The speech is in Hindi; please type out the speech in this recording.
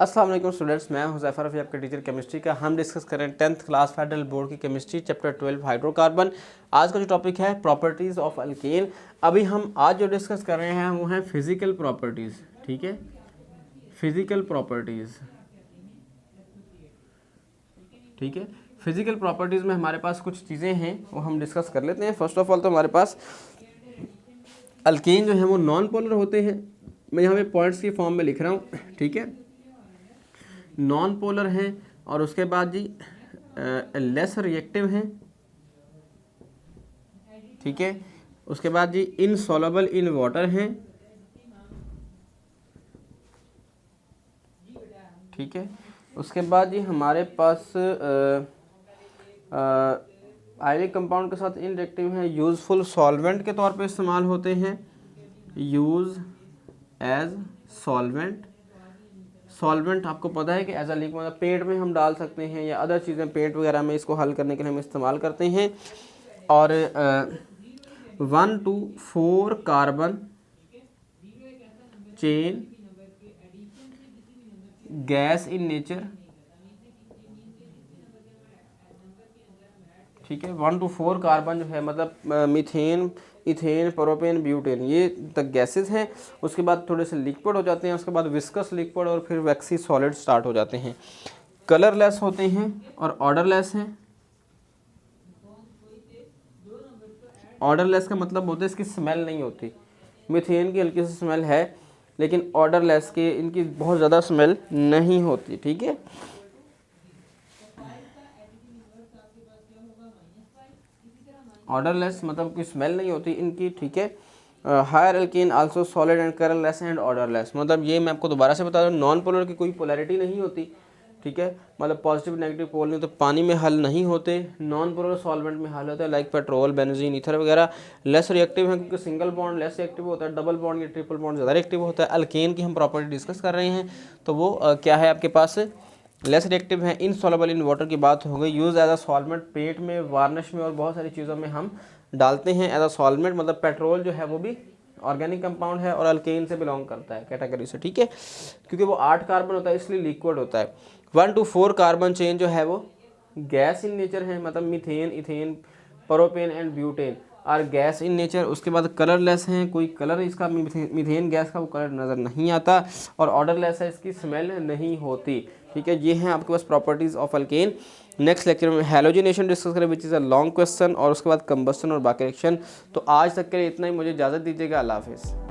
अस्सलाम वालेकुम स्टूडेंट्स, मैं हुज़ैफ़ा रफ़ी आपका टीचर केमिस्ट्री का। हम डिस्कस करें 10th क्लास फेडरल बोर्ड की केमिस्ट्री चैप्टर 12 हाइड्रोकार्बन। आज का जो टॉपिक है प्रॉपर्टीज़ ऑफ अल्केन। अभी हम आज जो डिस्कस कर रहे हैं वो हैं फिज़िकल प्रॉपर्टीज़। ठीक है, फिज़िकल प्रॉपर्टीज़। ठीक है, फिज़िकल प्रॉपर्टीज़ में हमारे पास कुछ चीज़ें हैं वो हम डिस्कस कर लेते हैं। फर्स्ट ऑफ ऑल तो हमारे पास अल्केन जो है वो नॉन पोलर होते हैं। मैं यहाँ पे पॉइंट्स की फॉर्म में लिख रहा हूँ। ठीक है, नॉन पोलर हैं और उसके बाद जी लेस रिएक्टिव हैं। ठीक है, उसके बाद जी इनसॉल्युबल इन वाटर हैं। ठीक है, उसके बाद जी हमारे पास आयनिक कंपाउंड के साथ इनरिएक्टिव हैं, यूजफुल सॉल्वेंट के तौर पे इस्तेमाल होते हैं, यूज एज सॉल्वेंट। सॉल्वेंट आपको पता है कि एज अ लिक्विड मतलब पेंट में हम डाल सकते हैं या अदर चीज़ें पेंट वगैरह में इसको हल करने के लिए हम इस्तेमाल करते हैं। और 1 to 4 carbon chain, gas in nature. ठीक है, 1 to 4 कार्बन जो है मतलब मीथेन, इथेन, प्रोपेन, ब्यूटेन, ये तक गैसेस हैं। उसके बाद थोड़े से लिक्विड हो जाते हैं, उसके बाद विस्कस लिक्विड और फिर वैक्सी सॉलिड स्टार्ट हो जाते हैं। कलरलेस होते हैं और ऑर्डरलेस हैं। ऑर्डरलेस का मतलब होता है इसकी स्मेल नहीं होती। मीथेन की हल्की सी स्मेल है लेकिन ऑर्डरलेस के इनकी बहुत ज़्यादा स्मेल नहीं होती। ठीक है, ऑर्डरलेस मतलब कोई स्मेल नहीं होती इनकी। ठीक है, higher alkane also solid and colourless and odourless, मतलब ये मैं आपको दोबारा से बता दूं, नॉन पोलर की कोई पोलैरिटी नहीं होती। ठीक है, मतलब पॉजिटिव नेगेटिव पोल नहीं, तो पानी में हल नहीं होते। नॉन पोलर सॉल्वेंट में हल होता है लाइक पेट्रोल, बेंजीन, ईथर वगैरह। लेस रिएक्टिव है क्योंकि सिंगल बॉन्ड लेस रिएक्टिव होता है, डबल बॉन्ड या ट्रिपल बॉन्ड ज़्यादा रिएक्टिव होता है। अल्केन की हम प्रॉपर्टी डिस्कस कर रहे हैं तो वो क्या है आपके पास, लेस रिएक्टिव है, इनसॉल्युबल इन वाटर की बात हो गई, use as a solvent, paint में, वार्निश में और बहुत सारी चीज़ों में हम डालते हैं एज अ सॉल्वेंट। मतलब पेट्रोल जो है वो भी ऑर्गेनिक कंपाउंड है और अल्केन से बिलोंग करता है कैटेगरी से। ठीक है, क्योंकि वो 8 कार्बन होता है इसलिए लिक्विड होता है। 1 to 4 कार्बन चेन जो है वो गैस इन नेचर है, मतलब methane, ethane, propane and butane are gas in nature. उसके बाद कलरलेस हैं, कोई कलर इसका मीथेन गैस का वो कलर नज़र नहीं आता। और ऑर्डरलेस है, इसकी स्मेल नहीं होती। ठीक है, ये हैं आपके पास properties of alkane. Next lecture में हैलोजिनेशन डिस्कस करें which is a long question, और उसके बाद कंबस्टन और बाकी रिएक्शन। तो आज तक के लिए इतना ही, मुझे इजाज़त दीजिएगा। अल्लाह हाफिज़।